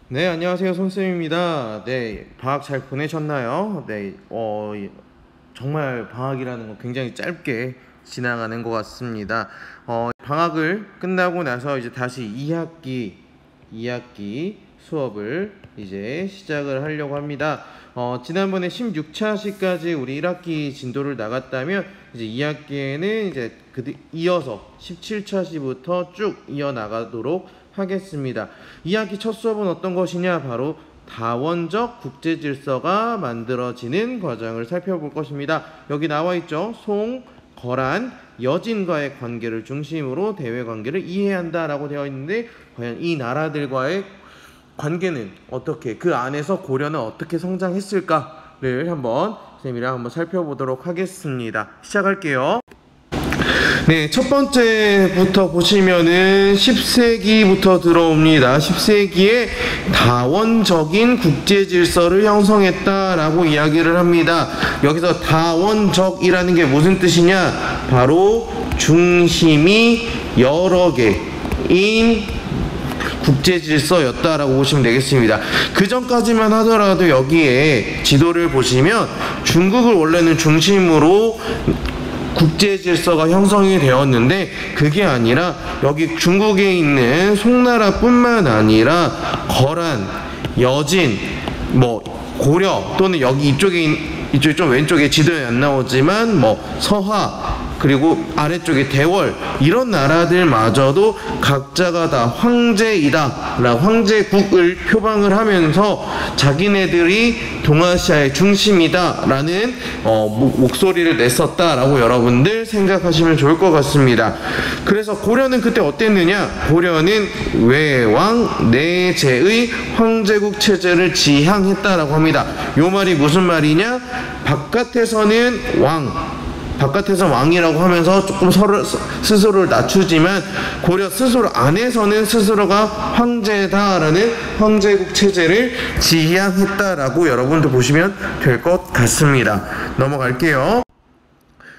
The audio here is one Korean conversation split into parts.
네, 안녕하세요. 손쌤입니다. 네, 방학 잘 보내셨나요? 네, 정말 방학이라는 거 굉장히 짧게 지나가는 것 같습니다. 방학을 끝나고 나서 이제 다시 2학기 수업을 이제 시작을 하려고 합니다. 지난번에 16차시까지 우리 1학기 진도를 나갔다면 이제 2학기에는 이제 이어서 17차시부터 쭉 이어나가도록 하겠습니다. 2학기 첫 수업은 어떤 것이냐? 바로 다원적 국제 질서가 만들어지는 과정을 살펴볼 것입니다. 여기 나와 있죠. 송, 거란, 여진과의 관계를 중심으로 대외 관계를 이해해야 한다라고 되어 있는데, 과연 이 나라들과의 관계는 어떻게, 그 안에서 고려는 어떻게 성장했을까를 선생님이랑 한번 살펴보도록 하겠습니다. 시작할게요. 네, 첫 번째부터 보시면은 10세기부터 들어옵니다. 10세기에 다원적인 국제 질서를 형성했다라고 이야기를 합니다. 여기서 다원적이라는 게 무슨 뜻이냐? 바로 중심이 여러 개인 국제 질서였다라고 보시면 되겠습니다. 그 전까지만 하더라도 여기에 지도를 보시면 중국을 원래는 중심으로 국제 질서가 형성이 되었는데, 그게 아니라 여기 중국에 있는 송나라뿐만 아니라 거란, 여진, 고려, 또는 여기 이쪽 좀 왼쪽에 지도에 안 나오지만 서하, 그리고 아래쪽에 대월, 이런 나라들마저도 각자가 다 황제이다 라고 황제국을 표방을 하면서 자기네들이 동아시아의 중심이다 라는 목소리를 냈었다라고 여러분들 생각하시면 좋을 것 같습니다. 그래서 고려는 그때 어땠느냐? 고려는 외왕 내제의 황제국 체제를 지향했다라고 합니다. 요 말이 무슨 말이냐? 바깥에서 왕이라고 하면서 조금 스스로를 낮추지만, 고려 스스로 안에서는 스스로가 황제다라는 황제국 체제를 지향했다라고 여러분들 보시면 될 것 같습니다. 넘어갈게요.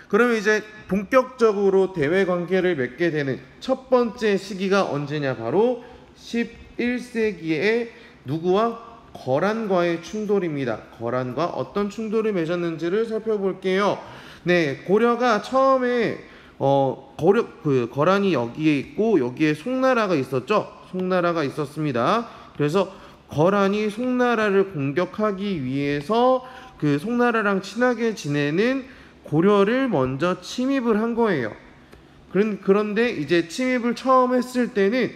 그러면 이제 본격적으로 대외 관계를 맺게 되는 첫 번째 시기가 언제냐? 바로 11세기에 누구와? 거란과의 충돌입니다. 거란과 어떤 충돌을 맺었는지를 살펴볼게요. 네, 고려가 처음에 거란이 여기에 있고 여기에 송나라가 있었죠. 송나라가 있었습니다. 그래서 거란이 송나라를 공격하기 위해서 그 송나라랑 친하게 지내는 고려를 먼저 침입을 한 거예요. 그런데 이제 침입을 처음 했을 때는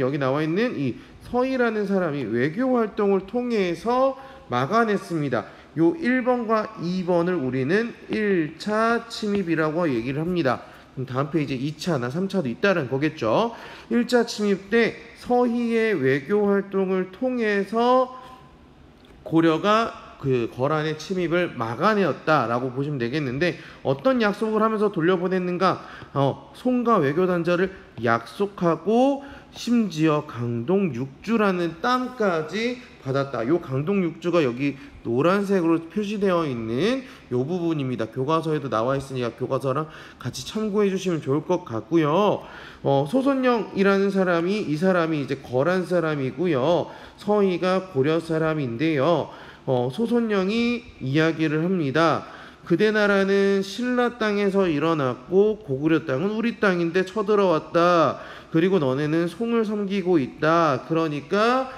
여기 나와 있는 이 서희라는 사람이 외교 활동을 통해서 막아냈습니다. 요 1번과 2번을 우리는 1차 침입이라고 얘기를 합니다. 그럼 다음 페이지에 2차나 3차도 있다는 거겠죠. 1차 침입 때 서희의 외교 활동을 통해서 고려가 그 거란의 침입을 막아내었다라고 보시면 되겠는데, 어떤 약속을 하면서 돌려보냈는가? 송가 외교단절을 약속하고 심지어 강동 6주라는 땅까지 받았다. 요 강동 6주가 여기 노란색으로 표시되어 있는 요 부분입니다. 교과서에도 나와 있으니까 교과서랑 같이 참고해 주시면 좋을 것 같고요. 소손영이라는 사람이, 이 사람이 이제 거란 사람이고요. 서희가 고려 사람인데요. 소손영이 이야기를 합니다. 그대 나라는 신라 땅에서 일어났고 고구려 땅은 우리 땅인데 쳐들어왔다. 그리고 너네는 송을 섬기고 있다. 그러니까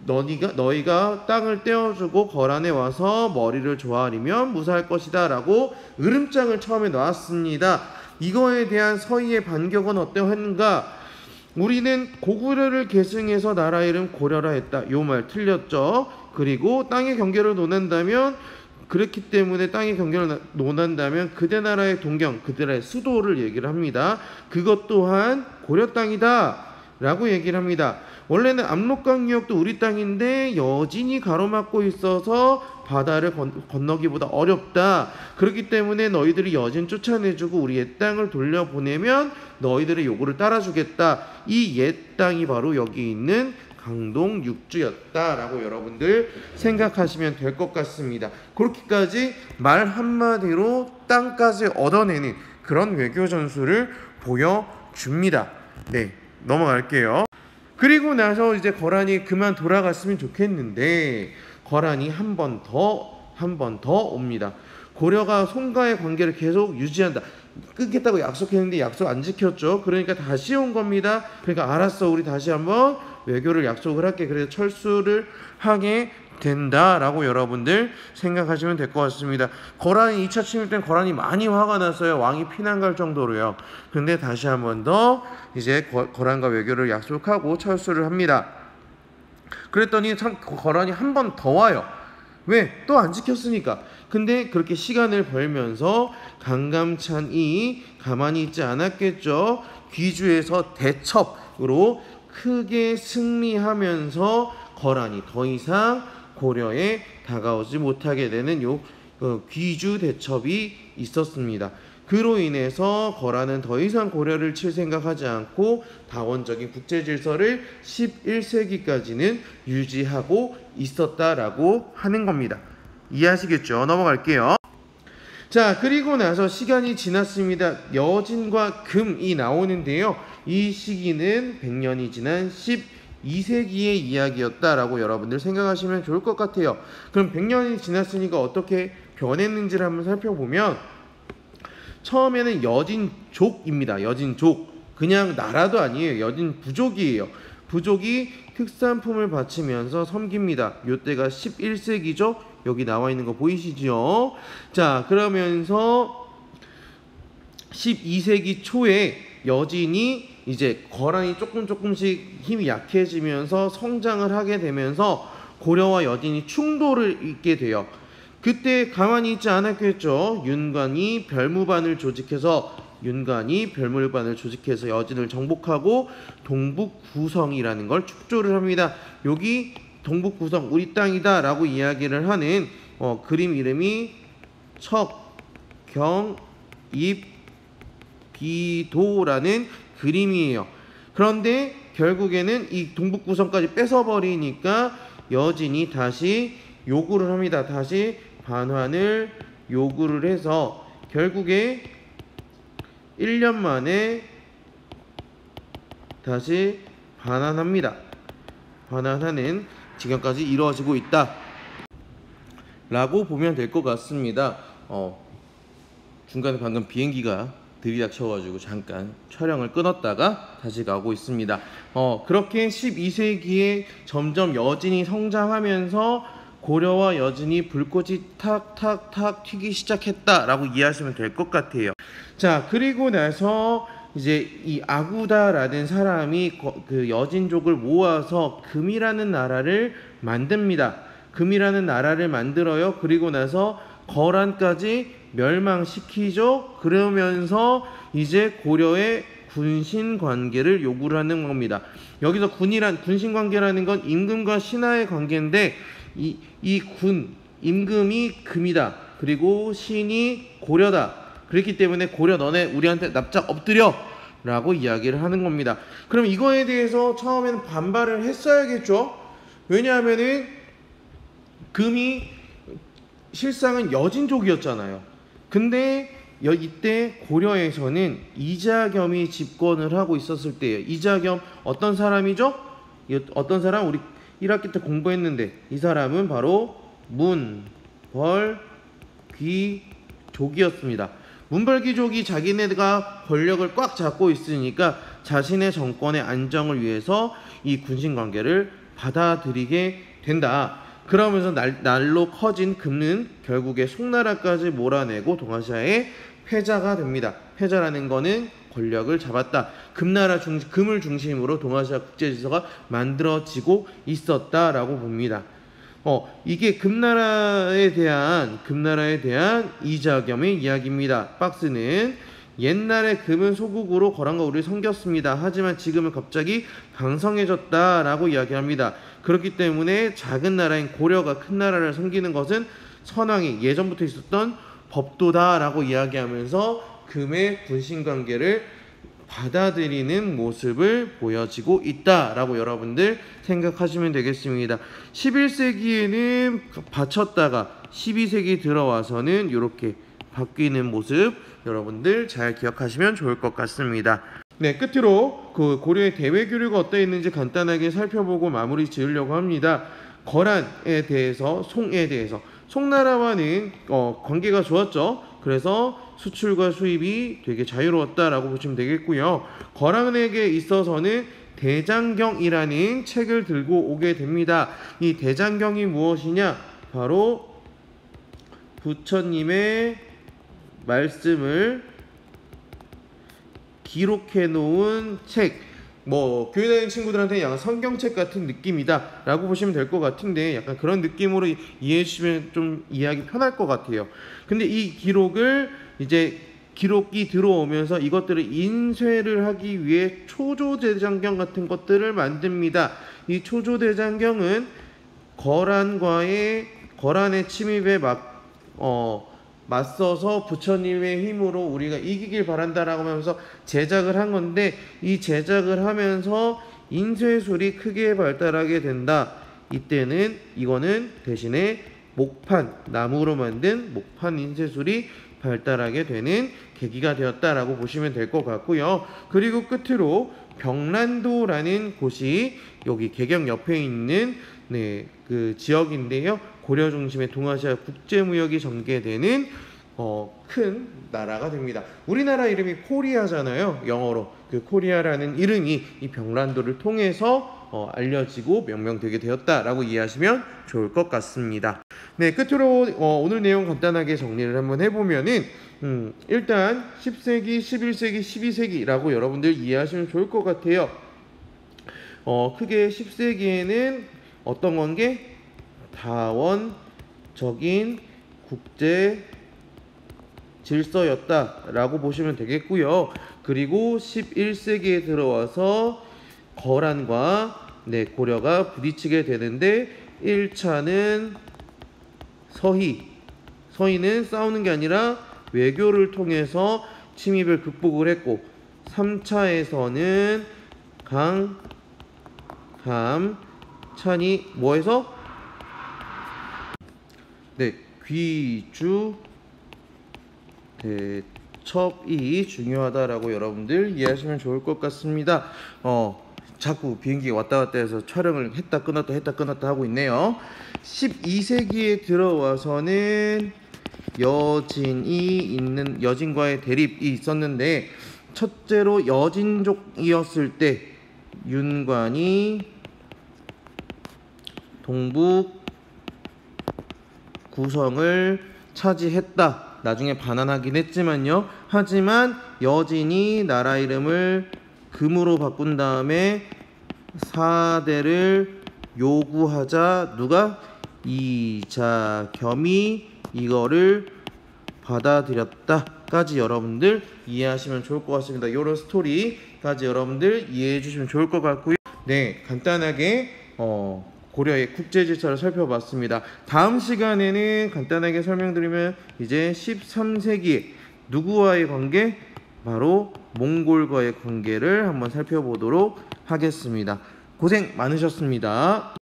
너희가 땅을 떼어주고 거란에 와서 머리를 조아리면 무사할 것이다 라고 으름장을 처음에 놨습니다. 이거에 대한 서희의 반격은 어떠했는가? 우리는 고구려를 계승해서 나라 이름 고려라 했다. 요 말 틀렸죠. 그리고 땅의 경계를 논한다면, 그렇기 때문에 땅의 경계를 논한다면 그대 나라의 동경, 그대 나라의 수도를 얘기를 합니다. 그것 또한 고려 땅이다 라고 얘기를 합니다. 원래는 압록강유역도 우리 땅인데 여진이 가로막고 있어서 바다를 건너기보다 어렵다. 그렇기 때문에 너희들이 여진 쫓아내주고 우리 옛 땅을 돌려보내면 너희들의 요구를 따라주겠다. 이 옛 땅이 바로 여기 있는 강동 6주였다라고 여러분들 생각하시면 될 것 같습니다. 그렇게까지 말 한마디로 땅까지 얻어내는 그런 외교 전술을 보여줍니다. 네, 넘어갈게요. 그리고 나서 이제 거란이 그만 돌아갔으면 좋겠는데 거란이 한 번 더 옵니다. 고려가 송가의 관계를 계속 유지한다. 끊겠다고 약속했는데 약속 안 지켰죠. 그러니까 다시 온 겁니다. 그러니까 알았어, 우리 다시 한번 외교를 약속을 할게. 그래서 철수를 하게 된다라고 여러분들 생각하시면 될 것 같습니다. 거란이 2차 침입 때는 거란이 많이 화가 났어요. 왕이 피난 갈 정도로요. 근데 다시 한번 더 이제 거란과 외교를 약속하고 철수를 합니다. 그랬더니 참 거란이 한 번 더 와요. 왜? 또 안 지켰으니까. 근데 그렇게 시간을 벌면서 강감찬이 가만히 있지 않았겠죠. 귀주에서 대첩으로 크게 승리하면서 거란이 더 이상 고려에 다가오지 못하게 되는 귀주 대첩이 있었습니다. 그로 인해서 거란은 더 이상 고려를 칠 생각하지 않고 다원적인 국제 질서를 11세기까지는 유지하고 있었다라고 하는 겁니다. 이해하시겠죠? 넘어갈게요. 자, 그리고 나서 시간이 지났습니다. 여진과 금이 나오는데요. 이 시기는 100년이 지난 12세기의 이야기였다라고 여러분들 생각하시면 좋을 것 같아요. 그럼 100년이 지났으니까 어떻게 변했는지를 한번 살펴보면 처음에는 여진족입니다. 여진족. 그냥 나라도 아니에요. 여진 부족이에요. 부족이 특산품을 바치면서 섬깁니다. 요때가 11세기죠. 여기 나와 있는 거 보이시죠? 자, 그러면서 12세기 초에 여진이 이제 거란이 조금씩 힘이 약해지면서 성장을 하게 되면서 고려와 여진이 충돌을 잇게 돼요. 그때 가만히 있지 않았겠죠. 윤관이 별무반을 조직해서 여진을 정복하고 동북구성이라는 걸 축조를 합니다. 여기 동북구성 우리 땅이다 라고 이야기를 하는 그림 이름이 척경입비도라는 그림이에요. 그런데 결국에는 이 동북구성까지 뺏어버리니까 여진이 다시 요구를 합니다. 다시 반환을 요구를 해서 결국에 1년 만에 다시 반환합니다. 반환하는 지금까지 이루어지고 있다 라고 보면 될 것 같습니다. 중간에 방금 비행기가 들이닥쳐가지고 잠깐 촬영을 끊었다가 다시 가고 있습니다. 그렇게 12세기에 점점 여진이 성장하면서 고려와 여진이 불꽃이 탁탁탁 튀기 시작했다라고 이해하시면 될 것 같아요. 자, 그리고 나서 이제 이 아구다라는 사람이 그 여진족을 모아서 금이라는 나라를 만듭니다. 금이라는 나라를 만들어요. 그리고 나서 거란까지 멸망시키죠. 그러면서 이제 고려의 군신 관계를 요구를 하는 겁니다. 여기서 군신 관계라는 건 임금과 신하의 관계인데 임금이 금이다. 그리고 신이 고려다. 그렇기 때문에 고려 너네 우리한테 납작 엎드려 라고 이야기를 하는 겁니다. 그럼 이거에 대해서 처음에는 반발을 했어야겠죠. 왜냐하면은 금이 실상은 여진족이었잖아요. 근데 이때 고려에서는 이자겸이 집권을 하고 있었을 때예요. 이자겸 어떤 사람이죠? 어떤 사람? 우리 1학기 때 공부했는데 이 사람은 바로 문벌귀족이었습니다. 문벌귀족이 자기네가 권력을 꽉 잡고 있으니까 자신의 정권의 안정을 위해서 이 군신관계를 받아들이게 된다. 그러면서 날로 커진 금은 결국에 송나라까지 몰아내고 동아시아의 패자가 됩니다. 패자라는 거는 권력을 잡았다. 금을 중심으로 동아시아 국제질서가 만들어지고 있었다라고 봅니다. 이게 금나라에 대한 이자겸의 이야기입니다. 박스는 옛날에 금은 소국으로 거란과 우리를 섬겼습니다. 하지만 지금은 갑자기 강성해졌다라고 이야기합니다. 그렇기 때문에 작은 나라인 고려가 큰 나라를 섬기는 것은 선왕이 예전부터 있었던 법도다라고 이야기하면서 금의 군신관계를 받아들이는 모습을 보여지고 있다라고 여러분들 생각하시면 되겠습니다. 11세기에는 바쳤다가 12세기 들어와서는 이렇게 바뀌는 모습 여러분들 잘 기억하시면 좋을 것 같습니다. 네, 끝으로 그 고려의 대외 교류가 어떠했는지 간단하게 살펴보고 마무리 지으려고 합니다. 거란에 대해서, 송에 대해서, 송나라와는 관계가 좋았죠. 그래서 수출과 수입이 되게 자유로웠다라고 보시면 되겠고요. 거란에게 있어서는 대장경이라는 책을 들고 오게 됩니다. 이 대장경이 무엇이냐? 바로 부처님의 말씀을 기록해 놓은 책, 뭐 교회 다니는 친구들한테 약간 성경책 같은 느낌이다 라고 보시면 될 것 같은데, 약간 그런 느낌으로 이해해 주시면 좀 이해하기 편할 것 같아요. 근데 이 기록을 이제 기록이 들어오면서 이것들을 인쇄를 하기 위해 초조대장경 같은 것들을 만듭니다. 이 초조대장경은 거란의 침입에 맞서서 부처님의 힘으로 우리가 이기길 바란다라고 하면서 제작을 한 건데, 이 제작을 하면서 인쇄술이 크게 발달하게 된다. 이때는 이거는 대신에 목판, 나무로 만든 목판 인쇄술이 발달하게 되는 계기가 되었다라고 보시면 될 것 같고요. 그리고 끝으로 병란도라는 곳이 여기 개경 옆에 있는 그 지역인데요. 고려 중심의 동아시아 국제무역이 전개되는 큰 나라가 됩니다. 우리나라 이름이 코리아잖아요. 영어로. 그 코리아라는 이름이 이 병란도를 통해서 알려지고 명명되게 되었다라고 이해하시면 좋을 것 같습니다. 네, 끝으로 오늘 내용 간단하게 정리를 한번 해보면은 일단 10세기, 11세기, 12세기라고 여러분들 이해하시면 좋을 것 같아요. 크게 10세기에는 어떤 관계? 다원적인 국제 질서였다라고 보시면 되겠고요. 그리고 11세기에 들어와서 거란과 고려가 부딪히게 되는데, 1차는 서희는 싸우는 게 아니라 외교를 통해서 침입을 극복을 했고, 3차에서는 찬이 뭐해서? 귀주 대첩이 중요하다라고 여러분들 이해하시면 좋을 것 같습니다. 자꾸 비행기가 왔다 갔다 해서 촬영을 했다 끊었다 하고 있네요. 12세기에 들어와서는 여진과의 대립이 있었는데, 첫째로 여진족이었을 때 윤관이 동북 구성을 차지했다. 나중에 반환하긴 했지만요. 하지만 여진이 나라 이름을 금으로 바꾼 다음에 사대를 요구하자 누가? 이자겸이 이거를 받아들였다까지 여러분들 이해하시면 좋을 것 같습니다. 이런 스토리까지 여러분들 이해해 주시면 좋을 것 같고요. 네, 간단하게 고려의 국제질서를 살펴봤습니다. 다음 시간에는 간단하게 설명드리면 이제 13세기 누구와의 관계? 바로 몽골과의 관계를 한번 살펴보도록 하겠습니다. 고생 많으셨습니다.